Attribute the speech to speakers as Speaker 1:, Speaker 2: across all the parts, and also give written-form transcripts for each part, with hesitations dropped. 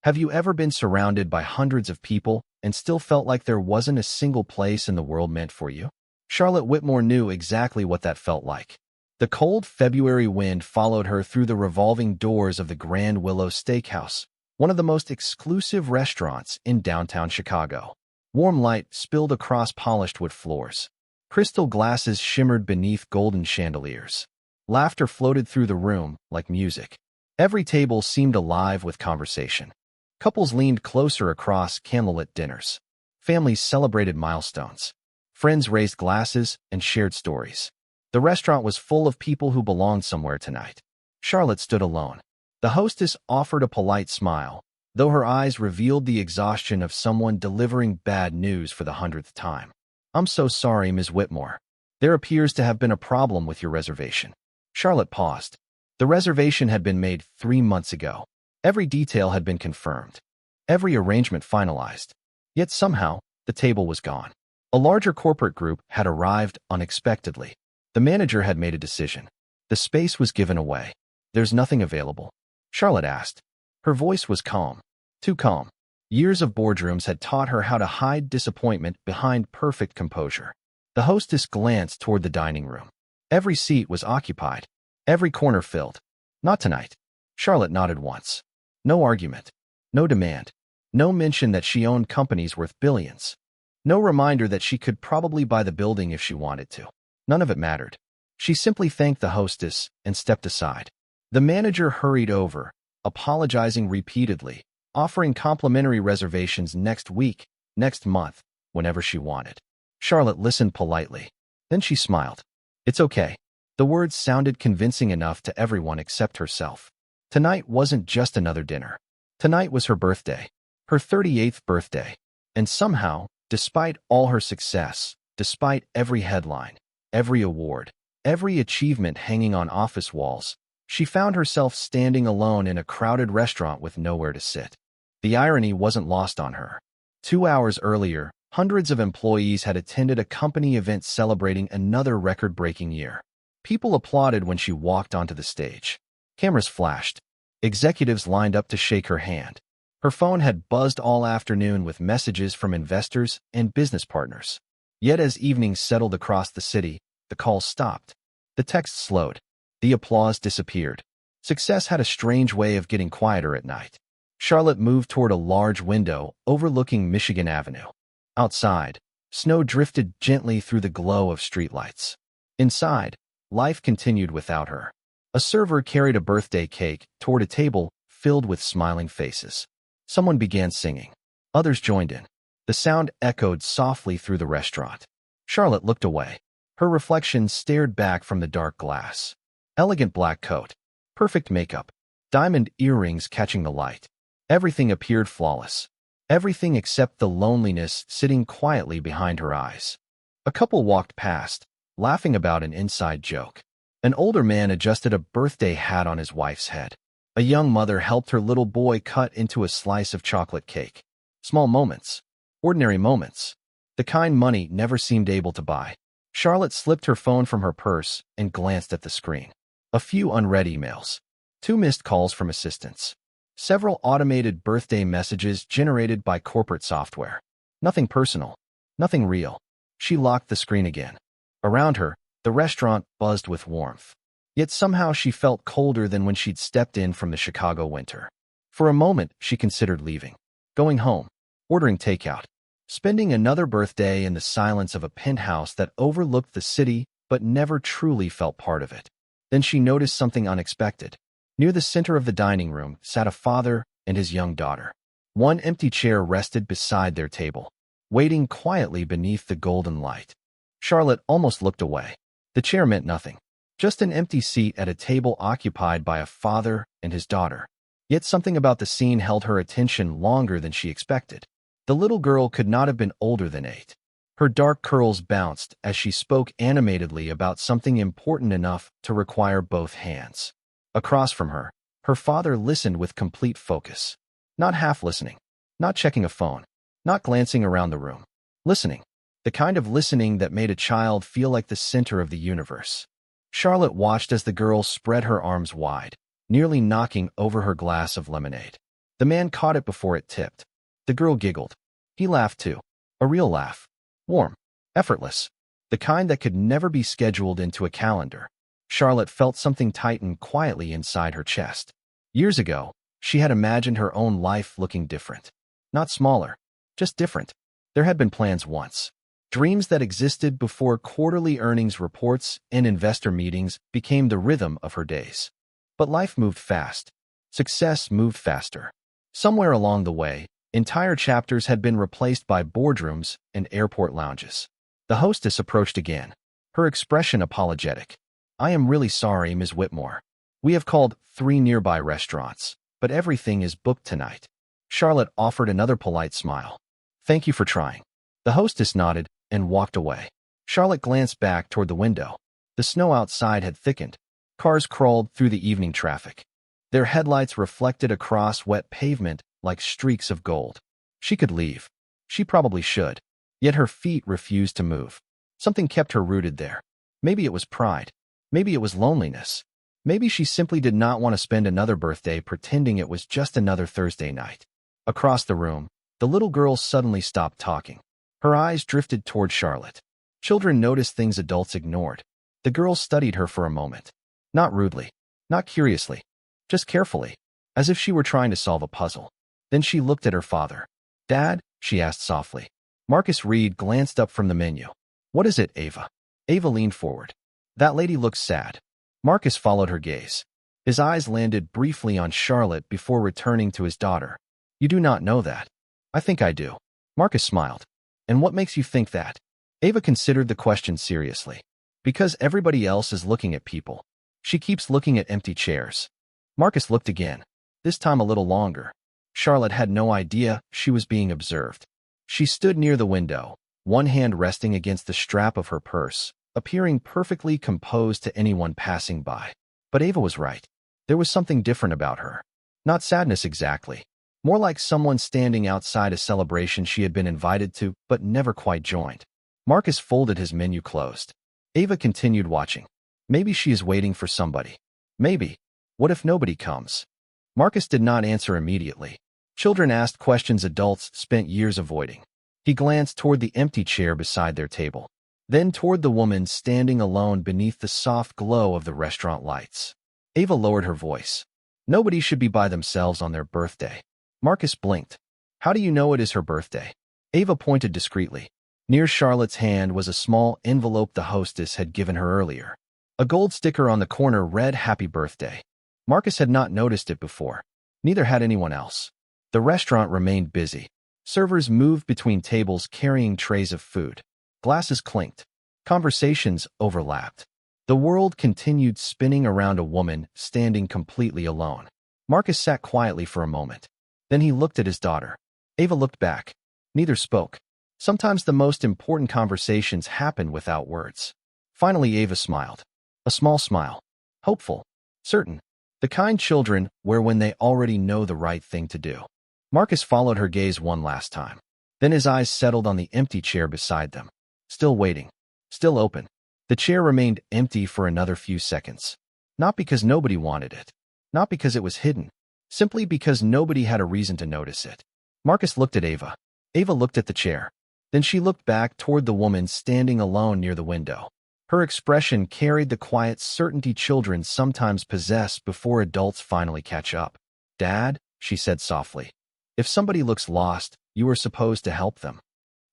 Speaker 1: Have you ever been surrounded by hundreds of people and still felt like there wasn't a single place in the world meant for you? Charlotte Whitmore knew exactly what that felt like. The cold February wind followed her through the revolving doors of the Grand Willow Steakhouse, one of the most exclusive restaurants in downtown Chicago. Warm light spilled across polished wood floors. Crystal glasses shimmered beneath golden chandeliers. Laughter floated through the room like music. Every table seemed alive with conversation. Couples leaned closer across candlelit dinners. Families celebrated milestones. Friends raised glasses and shared stories. The restaurant was full of people who belonged somewhere tonight. Charlotte stood alone. The hostess offered a polite smile, though her eyes revealed the exhaustion of someone delivering bad news for the 100th time. "I'm so sorry, Ms. Whitmore. There appears to have been a problem with your reservation." Charlotte paused. The reservation had been made 3 months ago. Every detail had been confirmed. Every arrangement finalized. Yet somehow, the table was gone. A larger corporate group had arrived unexpectedly. The manager had made a decision. The space was given away. "There's nothing available?" Charlotte asked. Her voice was calm. Too calm. Years of boardrooms had taught her how to hide disappointment behind perfect composure. The hostess glanced toward the dining room. Every seat was occupied. Every corner filled. "Not tonight." Charlotte nodded once. No argument. No demand. No mention that she owned companies worth billions. No reminder that she could probably buy the building if she wanted to. None of it mattered. She simply thanked the hostess and stepped aside. The manager hurried over, apologizing repeatedly, offering complimentary reservations next week, next month, whenever she wanted. Charlotte listened politely. Then she smiled. "It's okay." The words sounded convincing enough to everyone except herself. Tonight wasn't just another dinner. Tonight was her birthday. Her 38th birthday. And somehow, despite all her success, despite every headline, every award, every achievement hanging on office walls, she found herself standing alone in a crowded restaurant with nowhere to sit. The irony wasn't lost on her. 2 hours earlier, hundreds of employees had attended a company event celebrating another record-breaking year. People applauded when she walked onto the stage. Cameras flashed. Executives lined up to shake her hand. Her phone had buzzed all afternoon with messages from investors and business partners. Yet as evening settled across the city, the calls stopped. The texts slowed. The applause disappeared. Success had a strange way of getting quieter at night. Charlotte moved toward a large window overlooking Michigan Avenue. Outside, snow drifted gently through the glow of streetlights. Inside, life continued without her. A server carried a birthday cake toward a table filled with smiling faces. Someone began singing. Others joined in. The sound echoed softly through the restaurant. Charlotte looked away. Her reflection stared back from the dark glass. Elegant black coat. Perfect makeup. Diamond earrings catching the light. Everything appeared flawless. Everything except the loneliness sitting quietly behind her eyes. A couple walked past, laughing about an inside joke. An older man adjusted a birthday hat on his wife's head. A young mother helped her little boy cut into a slice of chocolate cake. Small moments. Ordinary moments. The kind money never seemed able to buy. Charlotte slipped her phone from her purse and glanced at the screen. A few unread emails. 2 missed calls from assistants. Several automated birthday messages generated by corporate software. Nothing personal. Nothing real. She locked the screen again. Around her, the restaurant buzzed with warmth. Yet somehow she felt colder than when she'd stepped in from the Chicago winter. For a moment, she considered leaving. Going home. Ordering takeout. Spending another birthday in the silence of a penthouse that overlooked the city but never truly felt part of it. Then she noticed something unexpected. Near the center of the dining room sat a father and his young daughter. One empty chair rested beside their table, waiting quietly beneath the golden light. Charlotte almost looked away. The chair meant nothing. Just an empty seat at a table occupied by a father and his daughter. Yet something about the scene held her attention longer than she expected. The little girl could not have been older than 8. Her dark curls bounced as she spoke animatedly about something important enough to require both hands. Across from her, her father listened with complete focus. Not half listening. Not checking a phone. Not glancing around the room. Listening. The kind of listening that made a child feel like the center of the universe. Charlotte watched as the girl spread her arms wide, nearly knocking over her glass of lemonade. The man caught it before it tipped. The girl giggled. He laughed too. A real laugh. Warm. Effortless. The kind that could never be scheduled into a calendar. Charlotte felt something tighten quietly inside her chest. Years ago, she had imagined her own life looking different. Not smaller, just different. There had been plans once. Dreams that existed before quarterly earnings reports and investor meetings became the rhythm of her days. But life moved fast. Success moved faster. Somewhere along the way, entire chapters had been replaced by boardrooms and airport lounges. The hostess approached again, her expression apologetic. "I am really sorry, Ms. Whitmore. We have called 3 nearby restaurants, but everything is booked tonight." Charlotte offered another polite smile. "Thank you for trying." The hostess nodded and walked away. Charlotte glanced back toward the window. The snow outside had thickened. Cars crawled through the evening traffic. Their headlights reflected across wet pavement like streaks of gold. She could leave. She probably should. Yet her feet refused to move. Something kept her rooted there. Maybe it was pride. Maybe it was loneliness. Maybe she simply did not want to spend another birthday pretending it was just another Thursday night. Across the room, the little girl suddenly stopped talking. Her eyes drifted toward Charlotte. Children notice things adults ignored. The girl studied her for a moment. Not rudely, not curiously, just carefully, as if she were trying to solve a puzzle. Then she looked at her father. "Dad?" she asked softly. Marcus Reed glanced up from the menu. "What is it, Ava?" Ava leaned forward. "That lady looks sad." Marcus followed her gaze. His eyes landed briefly on Charlotte before returning to his daughter. "You do not know that." "I think I do." Marcus smiled. "And what makes you think that?" Ava considered the question seriously. "Because everybody else is looking at people. She keeps looking at empty chairs." Marcus looked again, this time a little longer. Charlotte had no idea she was being observed. She stood near the window, one hand resting against the strap of her purse, appearing perfectly composed to anyone passing by. But Ava was right. There was something different about her. Not sadness exactly. More like someone standing outside a celebration she had been invited to but never quite joined. Marcus folded his menu closed. Ava continued watching. Maybe she is waiting for somebody. Maybe. What if nobody comes? Marcus did not answer immediately. Children asked questions adults spent years avoiding. He glanced toward the empty chair beside their table, then toward the woman standing alone beneath the soft glow of the restaurant lights. Ava lowered her voice. "Nobody should be by themselves on their birthday." Marcus blinked. "How do you know it is her birthday?" Ava pointed discreetly. Near Charlotte's hand was a small envelope the hostess had given her earlier. A gold sticker on the corner read "Happy Birthday." Marcus had not noticed it before. Neither had anyone else. The restaurant remained busy. Servers moved between tables carrying trays of food. Glasses clinked. Conversations overlapped. The world continued spinning around a woman standing completely alone. Marcus sat quietly for a moment. Then he looked at his daughter. Ava looked back. Neither spoke. Sometimes the most important conversations happen without words. Finally, Ava smiled. A small smile. Hopeful. Certain. The kind children wear when they already know the right thing to do. Marcus followed her gaze one last time. Then his eyes settled on the empty chair beside them. Still waiting. Still open. The chair remained empty for another few seconds. Not because nobody wanted it. Not because it was hidden. Simply because nobody had a reason to notice it. Marcus looked at Ava. Ava looked at the chair. Then she looked back toward the woman standing alone near the window. Her expression carried the quiet certainty children sometimes possess before adults finally catch up. "Dad," she said softly, "if somebody looks lost, you are supposed to help them."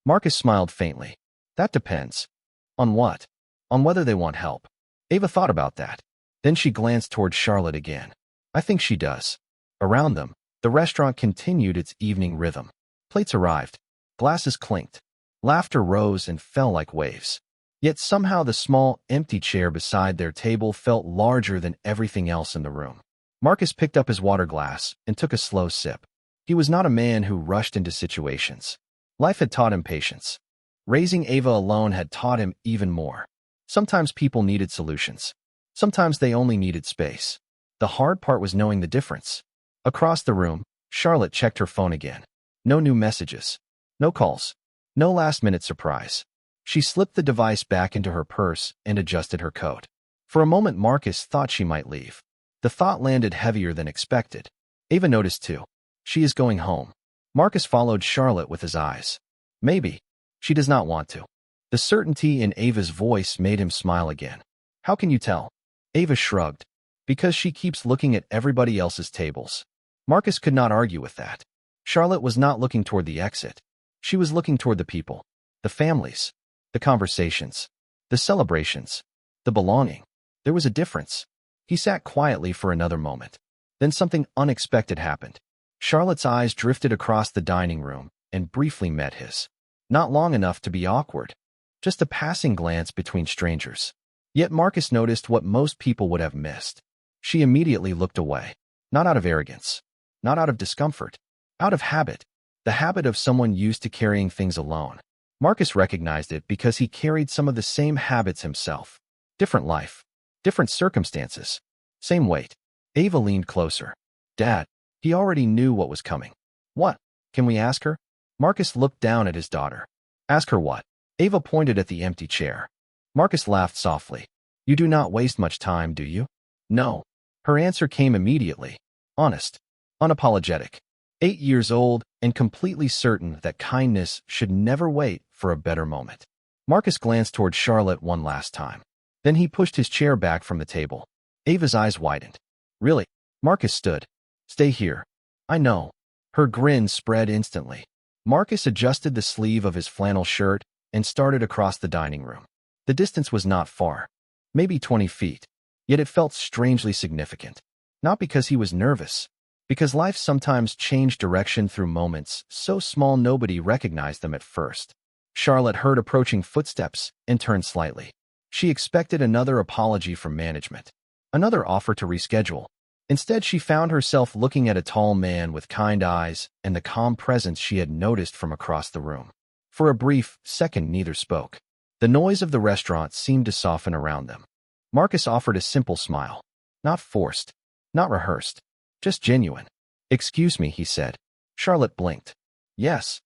Speaker 1: Marcus smiled faintly. "That depends." "On what?" "On whether they want help." Ava thought about that. Then she glanced toward Charlotte again. "I think she does." Around them, the restaurant continued its evening rhythm. Plates arrived. Glasses clinked. Laughter rose and fell like waves. Yet somehow the small, empty chair beside their table felt larger than everything else in the room. Marcus picked up his water glass and took a slow sip. He was not a man who rushed into situations. Life had taught him patience. Raising Ava alone had taught him even more. Sometimes people needed solutions. Sometimes they only needed space. The hard part was knowing the difference. Across the room, Charlotte checked her phone again. No new messages. No calls. No last-minute surprise. She slipped the device back into her purse and adjusted her coat. For a moment, Marcus thought she might leave. The thought landed heavier than expected. Ava noticed too. She is going home. Marcus followed Charlotte with his eyes. Maybe. She does not want to. The certainty in Ava's voice made him smile again. How can you tell? Ava shrugged. Because she keeps looking at everybody else's tables. Marcus could not argue with that. Charlotte was not looking toward the exit. She was looking toward the people, the families, the conversations, the celebrations, the belonging. There was a difference. He sat quietly for another moment. Then something unexpected happened. Charlotte's eyes drifted across the dining room and briefly met his. Not long enough to be awkward. Just a passing glance between strangers. Yet Marcus noticed what most people would have missed. She immediately looked away. Not out of arrogance. Not out of discomfort. Out of habit. The habit of someone used to carrying things alone. Marcus recognized it because he carried some of the same habits himself. Different life. Different circumstances. Same weight. Ava leaned closer. Dad. He already knew what was coming. What? Can we ask her? Marcus looked down at his daughter. Ask her what? Ava pointed at the empty chair. Marcus laughed softly. You do not waste much time, do you? No. Her answer came immediately. Honest. Unapologetic. 8 years old and completely certain that kindness should never wait for a better moment. Marcus glanced toward Charlotte one last time. Then he pushed his chair back from the table. Ava's eyes widened. Really? Marcus stood. Stay here. I know. Her grin spread instantly. Marcus adjusted the sleeve of his flannel shirt and started across the dining room. The distance was not far. Maybe 20 feet. Yet it felt strangely significant. Not because he was nervous. Because life sometimes changed direction through moments so small nobody recognized them at first. Charlotte heard approaching footsteps and turned slightly. She expected another apology from management. Another offer to reschedule. Instead, she found herself looking at a tall man with kind eyes and the calm presence she had noticed from across the room. For a brief second, neither spoke. The noise of the restaurant seemed to soften around them. Marcus offered a simple smile. Not forced. Not rehearsed. Just genuine. Excuse me, he said. Charlotte blinked. Yes.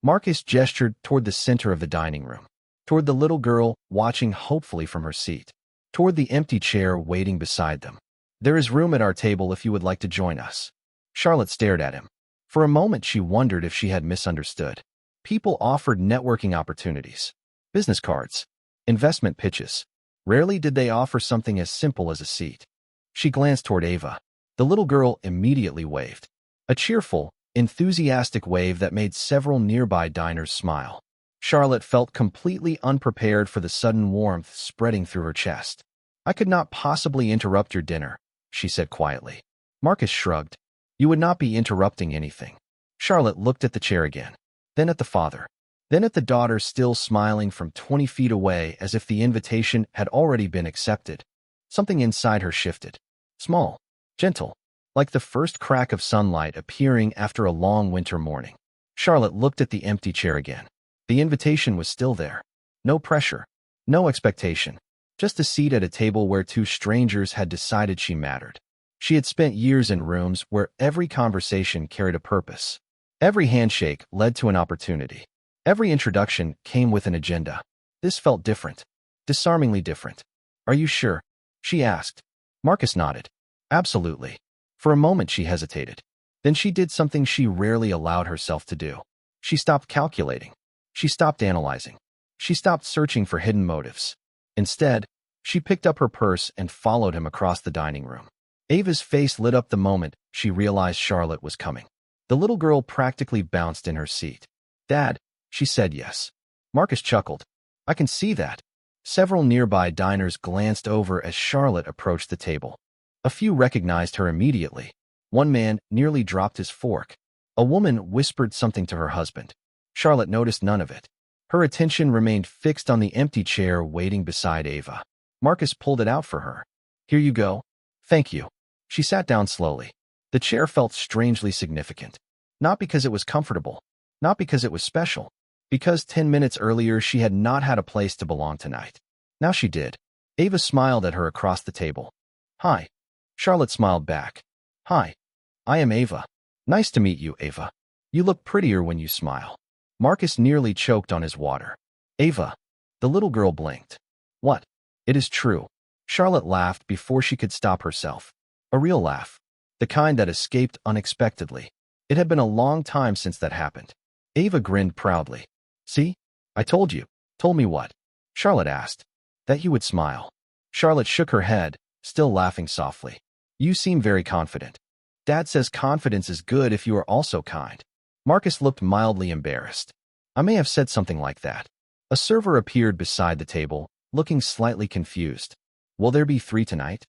Speaker 1: Marcus gestured toward the center of the dining room. Toward the little girl watching hopefully from her seat. Toward the empty chair waiting beside them. There is room at our table if you would like to join us. Charlotte stared at him. For a moment she wondered if she had misunderstood. People offered networking opportunities. Business cards. Investment pitches. Rarely did they offer something as simple as a seat. She glanced toward Ava. The little girl immediately waved. A cheerful, enthusiastic wave that made several nearby diners smile. Charlotte felt completely unprepared for the sudden warmth spreading through her chest. I could not possibly interrupt your dinner, she said quietly. Marcus shrugged. You would not be interrupting anything. Charlotte looked at the chair again, then at the father, then at the daughter still smiling from 20 feet away as if the invitation had already been accepted. Something inside her shifted. Small. Gentle, like the first crack of sunlight appearing after a long winter morning. Charlotte looked at the empty chair again. The invitation was still there. No pressure. No expectation. Just a seat at a table where two strangers had decided she mattered. She had spent years in rooms where every conversation carried a purpose. Every handshake led to an opportunity. Every introduction came with an agenda. This felt different. Disarmingly different. Are you sure? She asked. Marcus nodded. Absolutely. For a moment she hesitated. Then she did something she rarely allowed herself to do. She stopped calculating. She stopped analyzing. She stopped searching for hidden motives. Instead, she picked up her purse and followed him across the dining room. Ava's face lit up the moment she realized Charlotte was coming. The little girl practically bounced in her seat. Dad, she said yes. Marcus chuckled. I can see that. Several nearby diners glanced over as Charlotte approached the table. A few recognized her immediately. One man nearly dropped his fork. A woman whispered something to her husband. Charlotte noticed none of it. Her attention remained fixed on the empty chair waiting beside Ava. Marcus pulled it out for her. Here you go. Thank you. She sat down slowly. The chair felt strangely significant. Not because it was comfortable. Not because it was special. Because 10 minutes earlier she had not had a place to belong tonight. Now she did. Ava smiled at her across the table. Hi. Charlotte smiled back. Hi. I am Ava. Nice to meet you, Ava. You look prettier when you smile. Marcus nearly choked on his water. Ava. The little girl blinked. What? It is true. Charlotte laughed before she could stop herself. A real laugh. The kind that escaped unexpectedly. It had been a long time since that happened. Ava grinned proudly. See? I told you. Told me what? Charlotte asked. That you would smile. Charlotte shook her head, still laughing softly. You seem very confident. Dad says confidence is good if you are also kind. Marcus looked mildly embarrassed. I may have said something like that. A server appeared beside the table, looking slightly confused. Will there be 3 tonight?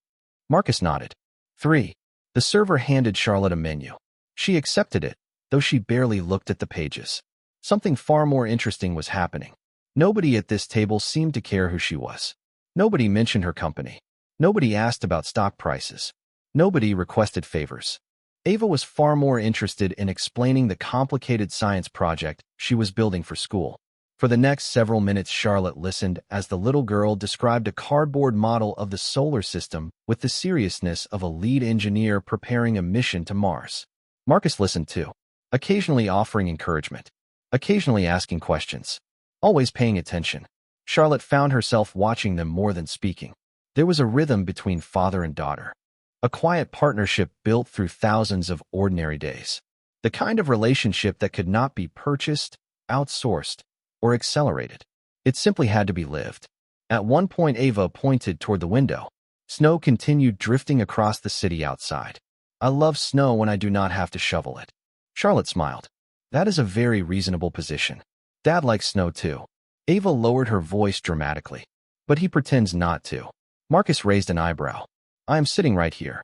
Speaker 1: Marcus nodded. 3. The server handed Charlotte a menu. She accepted it, though she barely looked at the pages. Something far more interesting was happening. Nobody at this table seemed to care who she was. Nobody mentioned her company. Nobody asked about stock prices. Nobody requested favors. Ava was far more interested in explaining the complicated science project she was building for school. For the next several minutes, Charlotte listened as the little girl described a cardboard model of the solar system with the seriousness of a lead engineer preparing a mission to Mars. Marcus listened too, occasionally offering encouragement, occasionally asking questions, always paying attention. Charlotte found herself watching them more than speaking. There was a rhythm between father and daughter, a quiet partnership built through thousands of ordinary days, the kind of relationship that could not be purchased, outsourced, or accelerated. It simply had to be lived. At one point, Ava pointed toward the window. Snow continued drifting across the city outside. I love snow when I do not have to shovel it. Charlotte smiled. That is a very reasonable position. Dad likes snow too. Ava lowered her voice dramatically. But he pretends not to. Marcus raised an eyebrow. I am sitting right here.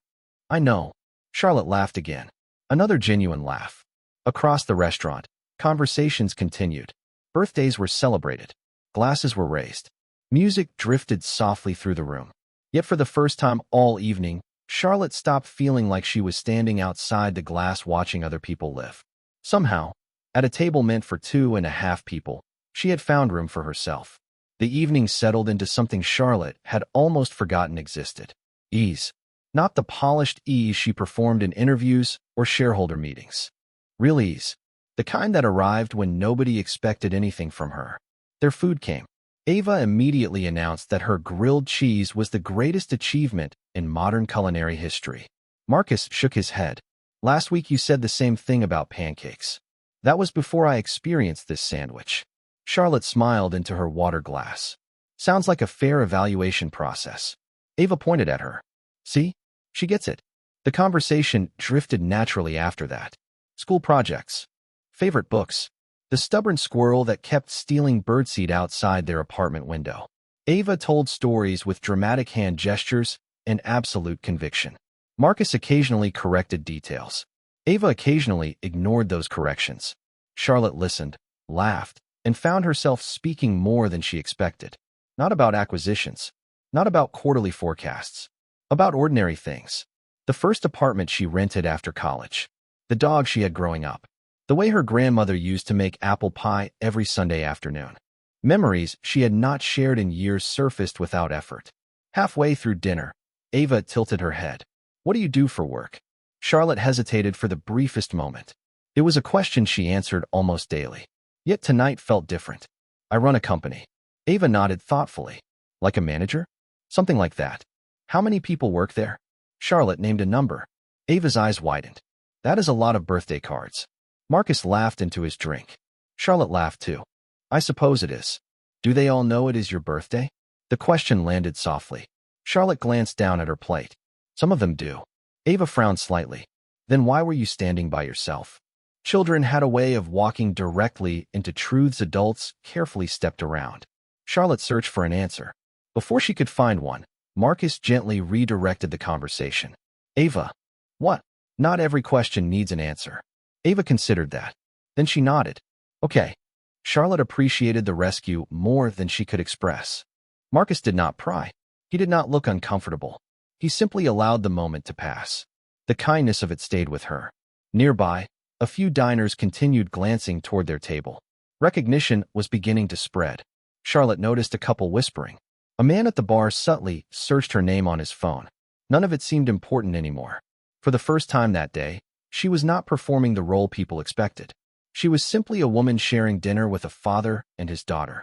Speaker 1: I know. Charlotte laughed again. Another genuine laugh. Across the restaurant, conversations continued. Birthdays were celebrated. Glasses were raised. Music drifted softly through the room. Yet for the first time all evening, Charlotte stopped feeling like she was standing outside the glass watching other people live. Somehow, at a table meant for 2.5 people, she had found room for herself. The evening settled into something Charlotte had almost forgotten existed. Ease. Not the polished ease she performed in interviews or shareholder meetings. Real ease. The kind that arrived when nobody expected anything from her. Their food came. Ava immediately announced that her grilled cheese was the greatest achievement in modern culinary history. Marcus shook his head. Last week you said the same thing about pancakes. That was before I experienced this sandwich. Charlotte smiled into her water glass. Sounds like a fair evaluation process. Ava pointed at her. See? She gets it. The conversation drifted naturally after that. School projects. Favorite books. The stubborn squirrel that kept stealing birdseed outside their apartment window. Ava told stories with dramatic hand gestures and absolute conviction. Marcus occasionally corrected details. Ava occasionally ignored those corrections. Charlotte listened, laughed, and found herself speaking more than she expected. Not about acquisitions. Not about quarterly forecasts. About ordinary things. The first apartment she rented after college. The dog she had growing up. The way her grandmother used to make apple pie every Sunday afternoon. Memories she had not shared in years surfaced without effort. Halfway through dinner, Ava tilted her head. What do you do for work? Charlotte hesitated for the briefest moment. It was a question she answered almost daily. Yet tonight felt different. I run a company. Ava nodded thoughtfully. Like a manager? Something like that. How many people work there? Charlotte named a number. Ava's eyes widened. That is a lot of birthday cards. Marcus laughed into his drink. Charlotte laughed too. I suppose it is. Do they all know it is your birthday? The question landed softly. Charlotte glanced down at her plate. Some of them do. Ava frowned slightly. Then why were you standing by yourself? Children had a way of walking directly into truths adults carefully stepped around. Charlotte searched for an answer. Before she could find one, Marcus gently redirected the conversation. Ava. What? Not every question needs an answer. Ava considered that. Then she nodded. Okay. Charlotte appreciated the rescue more than she could express. Marcus did not pry. He did not look uncomfortable. He simply allowed the moment to pass. The kindness of it stayed with her. Nearby, a few diners continued glancing toward their table. Recognition was beginning to spread. Charlotte noticed a couple whispering. A man at the bar subtly searched her name on his phone. None of it seemed important anymore. For the first time that day, she was not performing the role people expected. She was simply a woman sharing dinner with a father and his daughter.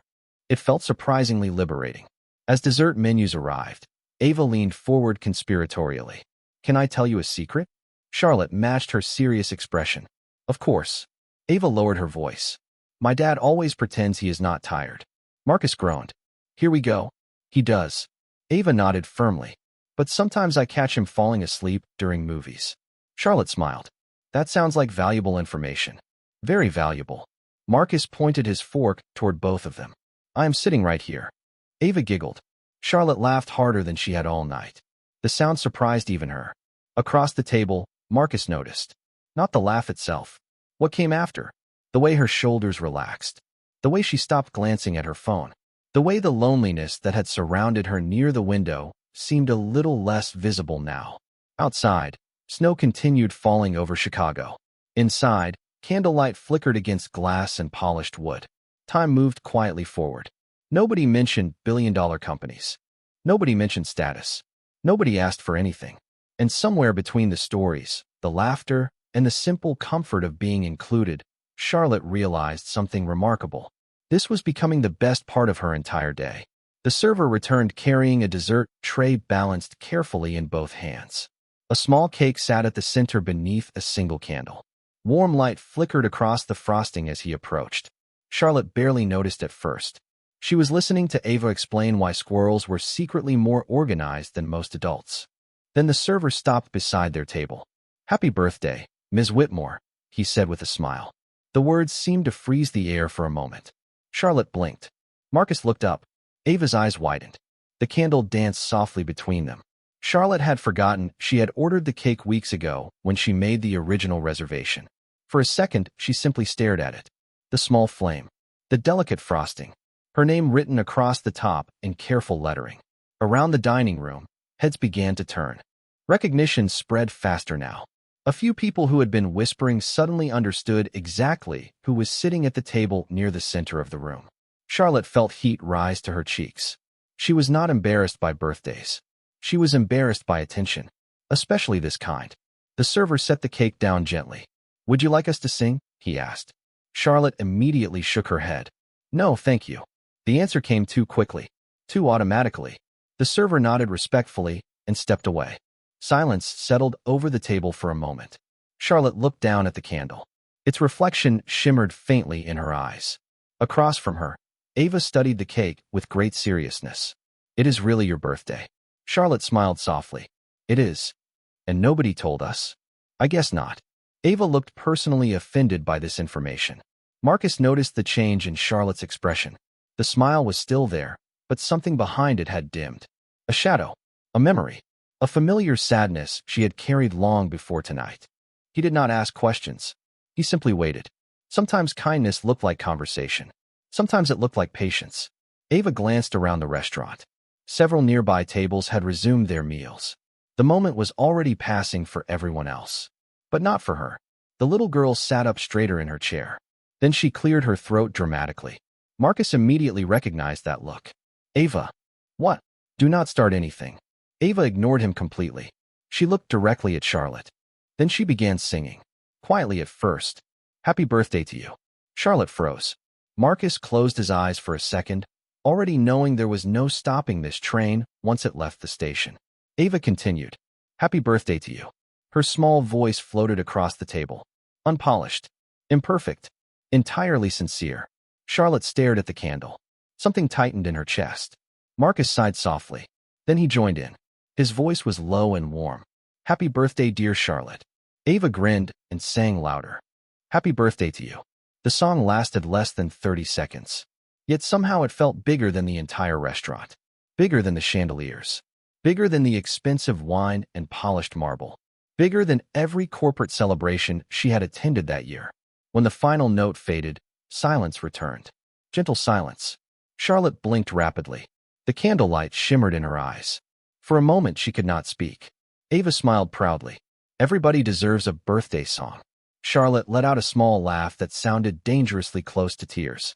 Speaker 1: It felt surprisingly liberating. As dessert menus arrived, Ava leaned forward conspiratorially. Can I tell you a secret? Charlotte matched her serious expression. Of course. Ava lowered her voice. My dad always pretends he is not tired. Marcus groaned. Here we go. He does. Ava nodded firmly. But sometimes I catch him falling asleep during movies. Charlotte smiled. That sounds like valuable information. Very valuable. Marcus pointed his fork toward both of them. I am sitting right here. Ava giggled. Charlotte laughed harder than she had all night. The sound surprised even her. Across the table, Marcus noticed. Not the laugh itself. What came after? The way her shoulders relaxed. The way she stopped glancing at her phone. The way the loneliness that had surrounded her near the window seemed a little less visible now. Outside, snow continued falling over Chicago. Inside, candlelight flickered against glass and polished wood. Time moved quietly forward. Nobody mentioned billion-dollar companies. Nobody mentioned status. Nobody asked for anything. And somewhere between the stories, the laughter, and the simple comfort of being included, Charlotte realized something remarkable. This was becoming the best part of her entire day. The server returned carrying a dessert tray balanced carefully in both hands. A small cake sat at the center beneath a single candle. Warm light flickered across the frosting as he approached. Charlotte barely noticed at first. She was listening to Ava explain why squirrels were secretly more organized than most adults. Then the server stopped beside their table. Happy birthday, Ms. Whitmore, he said with a smile. The words seemed to freeze the air for a moment. Charlotte blinked. Marcus looked up. Ava's eyes widened. The candle danced softly between them. Charlotte had forgotten she had ordered the cake weeks ago when she made the original reservation. For a second, she simply stared at it. The small flame. The delicate frosting. Her name written across the top in careful lettering. Around the dining room, heads began to turn. Recognition spread faster now. A few people who had been whispering suddenly understood exactly who was sitting at the table near the center of the room. Charlotte felt heat rise to her cheeks. She was not embarrassed by birthdays. She was embarrassed by attention, especially this kind. The server set the cake down gently. Would you like us to sing? He asked. Charlotte immediately shook her head. No, thank you. The answer came too quickly, too automatically. The server nodded respectfully and stepped away. Silence settled over the table for a moment. Charlotte looked down at the candle. Its reflection shimmered faintly in her eyes. Across from her, Ava studied the cake with great seriousness. It is really your birthday. Charlotte smiled softly. It is. And nobody told us? I guess not. Ava looked personally offended by this information. Marcus noticed the change in Charlotte's expression. The smile was still there, but something behind it had dimmed. A shadow. A memory. A familiar sadness she had carried long before tonight. He did not ask questions. He simply waited. Sometimes kindness looked like conversation. Sometimes it looked like patience. Ava glanced around the restaurant. Several nearby tables had resumed their meals. The moment was already passing for everyone else. But not for her. The little girl sat up straighter in her chair. Then she cleared her throat dramatically. Marcus immediately recognized that look. Ava. What? Do not start anything. Ava ignored him completely. She looked directly at Charlotte. Then she began singing. Quietly at first. Happy birthday to you. Charlotte froze. Marcus closed his eyes for a second, already knowing there was no stopping this train once it left the station. Ava continued. Happy birthday to you. Her small voice floated across the table. Unpolished. Imperfect. Entirely sincere. Charlotte stared at the candle. Something tightened in her chest. Marcus sighed softly. Then he joined in. His voice was low and warm. Happy birthday, dear Charlotte. Ava grinned and sang louder. Happy birthday to you. The song lasted less than 30 seconds. Yet somehow it felt bigger than the entire restaurant. Bigger than the chandeliers. Bigger than the expensive wine and polished marble. Bigger than every corporate celebration she had attended that year. When the final note faded, silence returned. Gentle silence. Charlotte blinked rapidly. The candlelight shimmered in her eyes. For a moment she could not speak. Ava smiled proudly. Everybody deserves a birthday song. Charlotte let out a small laugh that sounded dangerously close to tears.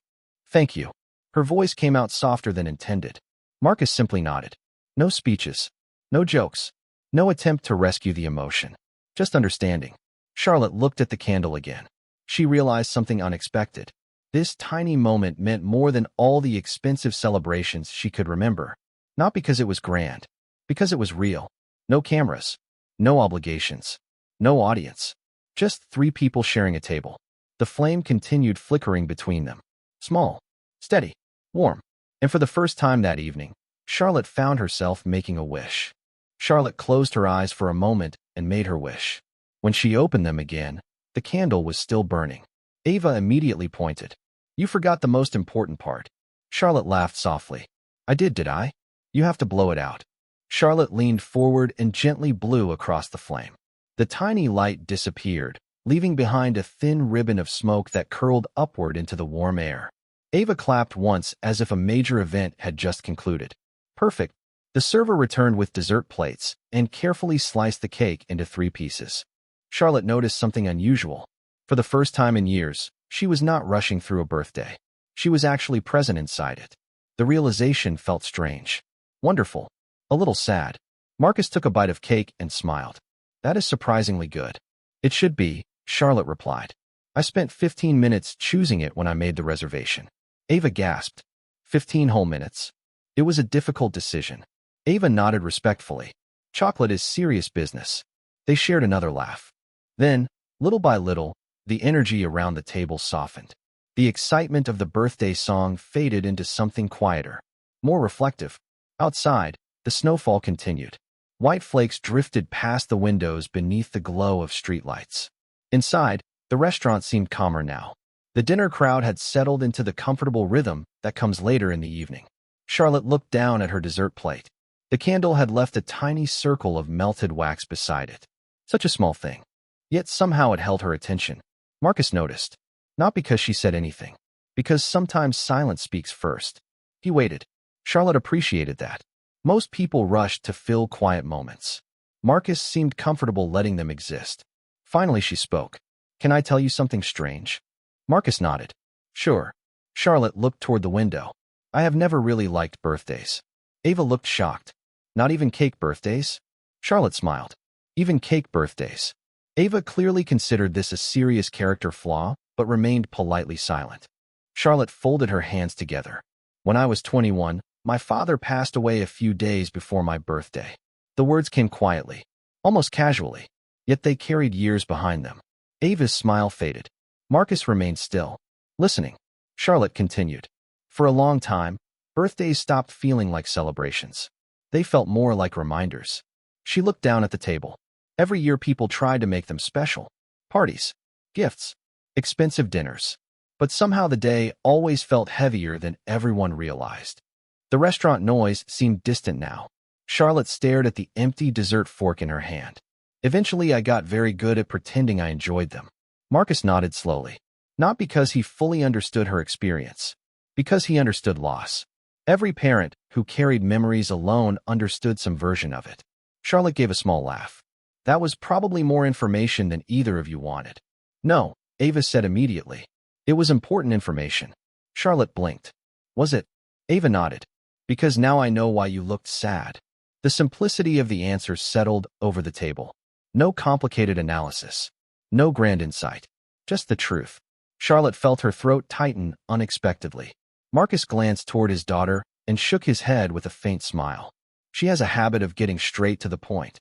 Speaker 1: Thank you. Her voice came out softer than intended. Marcus simply nodded. No speeches. No jokes. No attempt to rescue the emotion. Just understanding. Charlotte looked at the candle again. She realized something unexpected. This tiny moment meant more than all the expensive celebrations she could remember. Not because it was grand. Because it was real. No cameras. No obligations. No audience. Just 3 people sharing a table. The flame continued flickering between them. Small, steady, warm. And for the first time that evening, Charlotte found herself making a wish. Charlotte closed her eyes for a moment and made her wish. When she opened them again, the candle was still burning. Ava immediately pointed. "You forgot the most important part." Charlotte laughed softly. "I did I? You have to blow it out." Charlotte leaned forward and gently blew across the flame. The tiny light disappeared, leaving behind a thin ribbon of smoke that curled upward into the warm air. Ava clapped once as if a major event had just concluded. Perfect. The server returned with dessert plates and carefully sliced the cake into 3 pieces. Charlotte noticed something unusual. For the first time in years, she was not rushing through a birthday. She was actually present inside it. The realization felt strange. Wonderful. A little sad. Marcus took a bite of cake and smiled. "That is surprisingly good." "It should be," Charlotte replied. "I spent 15 minutes choosing it when I made the reservation." Ava gasped. 15 whole minutes. It was a difficult decision. Ava nodded respectfully. Chocolate is serious business. They shared another laugh. Then, little by little, the energy around the table softened. The excitement of the birthday song faded into something quieter, more reflective. Outside, the snowfall continued. White flakes drifted past the windows beneath the glow of streetlights. Inside, the restaurant seemed calmer now. The dinner crowd had settled into the comfortable rhythm that comes later in the evening. Charlotte looked down at her dessert plate. The candle had left a tiny circle of melted wax beside it. Such a small thing. Yet somehow it held her attention. Marcus noticed. Not because she said anything. Because sometimes silence speaks first. He waited. Charlotte appreciated that. Most people rushed to fill quiet moments. Marcus seemed comfortable letting them exist. Finally she spoke. "Can I tell you something strange?" Marcus nodded. "Sure." Charlotte looked toward the window. "I have never really liked birthdays." Ava looked shocked. "Not even cake birthdays?" Charlotte smiled. "Even cake birthdays." Ava clearly considered this a serious character flaw, but remained politely silent. Charlotte folded her hands together. "When I was 21, my father passed away a few days before my birthday." The words came quietly, almost casually, yet they carried years behind them. Ava's smile faded. Marcus remained still, listening. Charlotte continued. "For a long time, birthdays stopped feeling like celebrations. They felt more like reminders." She looked down at the table. Every year people tried to make them special. Parties, gifts, expensive dinners. But somehow the day always felt heavier than everyone realized. The restaurant noise seemed distant now. Charlotte stared at the empty dessert fork in her hand. "Eventually I got very good at pretending I enjoyed them." Marcus nodded slowly. Not because he fully understood her experience. Because he understood loss. Every parent who carried memories alone understood some version of it. Charlotte gave a small laugh. "That was probably more information than either of you wanted." "No," Ava said immediately. "It was important information." Charlotte blinked. "Was it?" Ava nodded. "Because now I know why you looked sad." The simplicity of the answer settled over the table. No complicated analysis. No grand insight. Just the truth. Charlotte felt her throat tighten unexpectedly. Marcus glanced toward his daughter and shook his head with a faint smile. "She has a habit of getting straight to the point."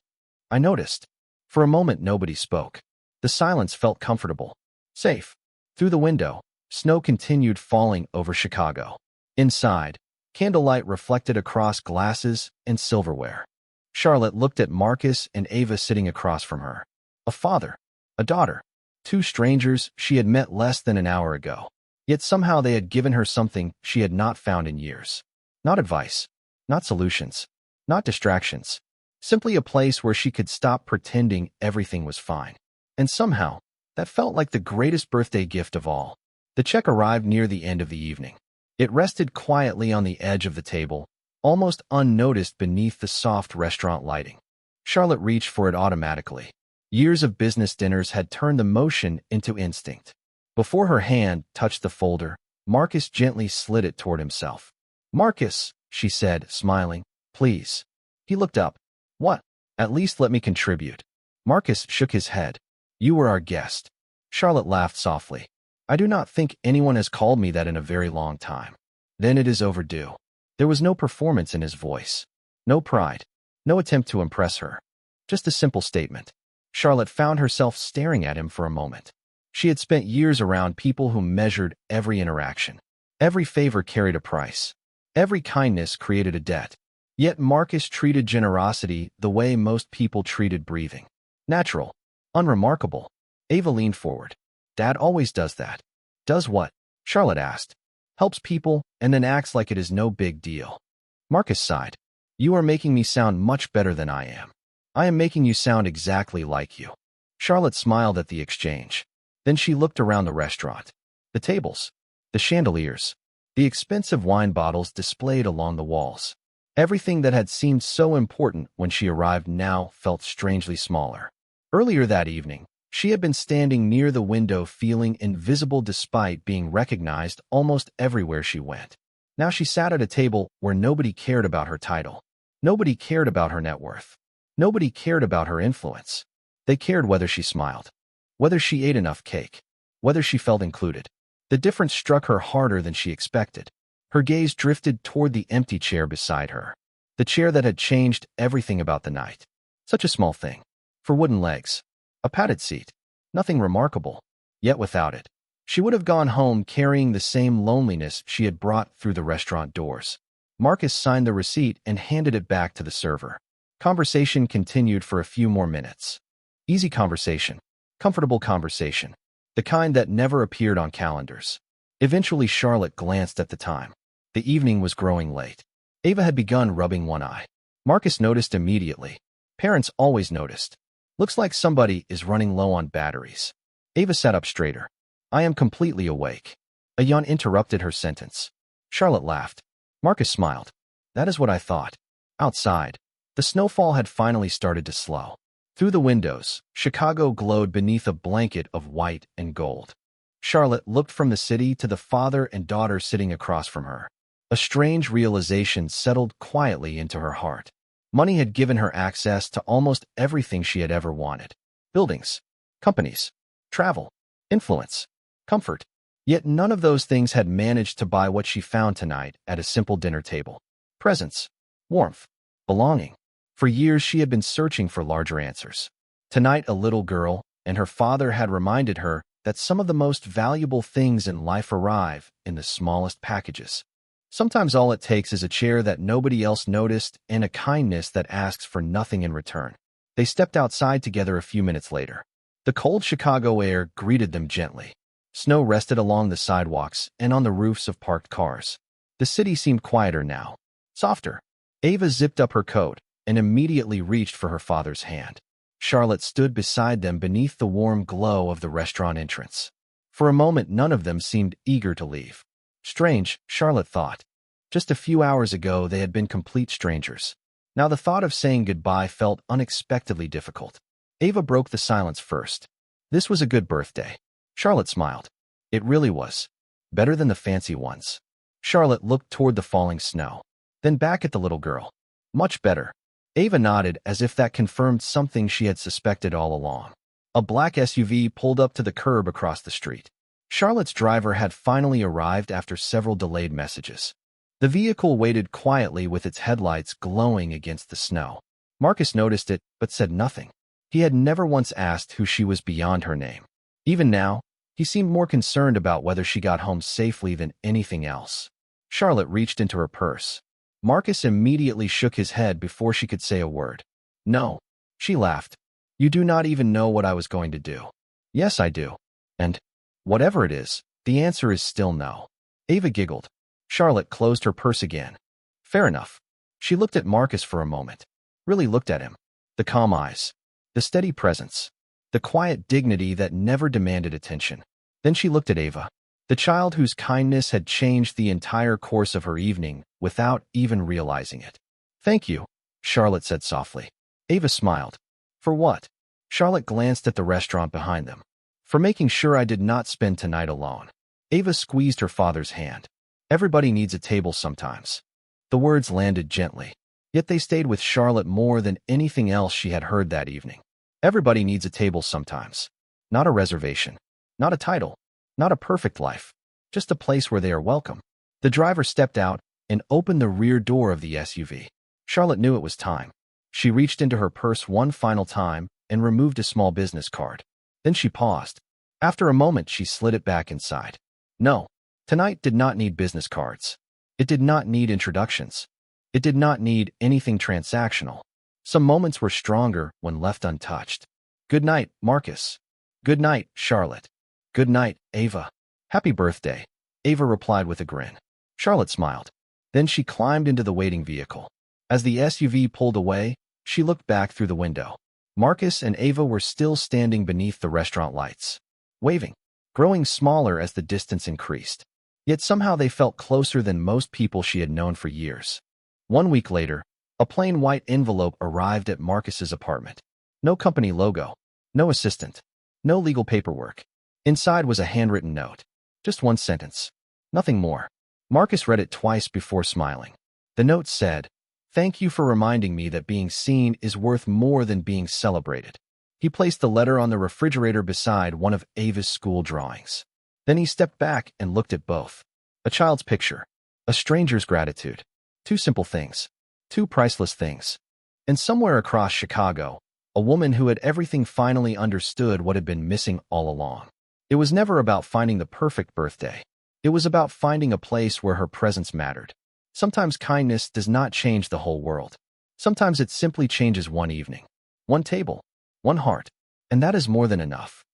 Speaker 1: I noticed. For a moment nobody spoke. The silence felt comfortable. Safe. Through the window, snow continued falling over Chicago. Inside, candlelight reflected across glasses and silverware. Charlotte looked at Marcus and Ava sitting across from her. A father, a daughter, 2 strangers she had met less than an hour ago. Yet somehow they had given her something she had not found in years. Not advice, not solutions, not distractions. Simply a place where she could stop pretending everything was fine. And somehow, that felt like the greatest birthday gift of all. The check arrived near the end of the evening. It rested quietly on the edge of the table, almost unnoticed beneath the soft restaurant lighting. Charlotte reached for it automatically. Years of business dinners had turned the motion into instinct. Before her hand touched the folder, Marcus gently slid it toward himself. "Marcus," she said, smiling, "please." He looked up. "What?" "At least let me contribute." Marcus shook his head. "You were our guest." Charlotte laughed softly. "I do not think anyone has called me that in a very long time." "Then it is overdue." There was no performance in his voice. No pride. No attempt to impress her. Just a simple statement. Charlotte found herself staring at him for a moment. She had spent years around people who measured every interaction. Every favor carried a price. Every kindness created a debt. Yet Marcus treated generosity the way most people treated breathing. Natural. Unremarkable. Ava leaned forward. Dad always does that. Does what? Charlotte asked. Helps people and then acts like it is no big deal. Marcus sighed. You are making me sound much better than I am. I am making you sound exactly like you. Charlotte smiled at the exchange. Then she looked around the restaurant. The tables. The chandeliers. The expensive wine bottles displayed along the walls. Everything that had seemed so important when she arrived now felt strangely smaller. Earlier that evening, she had been standing near the window feeling invisible despite being recognized almost everywhere she went. Now she sat at a table where nobody cared about her title. Nobody cared about her net worth. Nobody cared about her influence. They cared whether she smiled, whether she ate enough cake, whether she felt included. The difference struck her harder than she expected. Her gaze drifted toward the empty chair beside her, the chair that had changed everything about the night. Such a small thing. For wooden legs. A padded seat. Nothing remarkable. Yet without it, she would have gone home carrying the same loneliness she had brought through the restaurant doors. Marcus signed the receipt and handed it back to the server. Conversation continued for a few more minutes. Easy conversation. Comfortable conversation. The kind that never appeared on calendars. Eventually Charlotte glanced at the time. The evening was growing late. Ava had begun rubbing one eye. Marcus noticed immediately. Parents always noticed. Looks like somebody is running low on batteries. Ava sat up straighter. I am completely awake. A yawn interrupted her sentence. Charlotte laughed. Marcus smiled. That is what I thought. Outside, the snowfall had finally started to slow. Through the windows, Chicago glowed beneath a blanket of white and gold. Charlotte looked from the city to the father and daughter sitting across from her. A strange realization settled quietly into her heart. Money had given her access to almost everything she had ever wanted. Buildings, companies, travel, influence, comfort. Yet none of those things had managed to buy what she found tonight at a simple dinner table. Presence, warmth, belonging. For years she had been searching for larger answers. Tonight a little girl and her father had reminded her that some of the most valuable things in life arrive in the smallest packages. Sometimes all it takes is a chair that nobody else noticed and a kindness that asks for nothing in return. They stepped outside together a few minutes later. The cold Chicago air greeted them gently. Snow rested along the sidewalks and on the roofs of parked cars. The city seemed quieter now, softer. Ava zipped up her coat and immediately reached for her father's hand. Charlotte stood beside them beneath the warm glow of the restaurant entrance. For a moment, none of them seemed eager to leave. Strange, Charlotte thought. Just a few hours ago, they had been complete strangers. Now the thought of saying goodbye felt unexpectedly difficult. Ava broke the silence first. This was a good birthday. Charlotte smiled. It really was. Better than the fancy ones. Charlotte looked toward the falling snow, then back at the little girl. Much better. Ava nodded as if that confirmed something she had suspected all along. A black SUV pulled up to the curb across the street. Charlotte's driver had finally arrived after several delayed messages. The vehicle waited quietly with its headlights glowing against the snow. Marcus noticed it, but said nothing. He had never once asked who she was beyond her name. Even now, he seemed more concerned about whether she got home safely than anything else. Charlotte reached into her purse. Marcus immediately shook his head before she could say a word. No. She laughed. You do not even know what I was going to do. Yes, I do. And whatever it is, the answer is still no. Ava giggled. Charlotte closed her purse again. Fair enough. She looked at Marcus for a moment. Really looked at him. The calm eyes. The steady presence. The quiet dignity that never demanded attention. Then she looked at Ava, the child whose kindness had changed the entire course of her evening without even realizing it. Thank you, Charlotte said softly. Ava smiled. For what? Charlotte glanced at the restaurant behind them. For making sure I did not spend tonight alone. Ava squeezed her father's hand. Everybody needs a table sometimes. The words landed gently, yet they stayed with Charlotte more than anything else she had heard that evening. Everybody needs a table sometimes. Not a reservation. Not a title. Not a perfect life. Just a place where they are welcome. The driver stepped out and opened the rear door of the SUV. Charlotte knew it was time. She reached into her purse one final time and removed a small business card. Then she paused. After a moment, she slid it back inside. No, tonight did not need business cards. It did not need introductions. It did not need anything transactional. Some moments were stronger when left untouched. Good night, Marcus. Good night, Charlotte. Good night, Ava. Happy birthday, Ava replied with a grin. Charlotte smiled. Then she climbed into the waiting vehicle. As the SUV pulled away, she looked back through the window. Marcus and Ava were still standing beneath the restaurant lights, waving, growing smaller as the distance increased. Yet somehow they felt closer than most people she had known for years. 1 week later, a plain white envelope arrived at Marcus's apartment. No company logo, no assistant, no legal paperwork. Inside was a handwritten note. Just one sentence. Nothing more. Marcus read it twice before smiling. The note said, "Thank you for reminding me that being seen is worth more than being celebrated." He placed the letter on the refrigerator beside one of Ava's school drawings. Then he stepped back and looked at both. A child's picture, a stranger's gratitude. Two simple things. Two priceless things. And somewhere across Chicago, a woman who had everything finally understood what had been missing all along. It was never about finding the perfect birthday. It was about finding a place where her presence mattered. Sometimes kindness does not change the whole world. Sometimes it simply changes one evening, one table, one heart, and that is more than enough.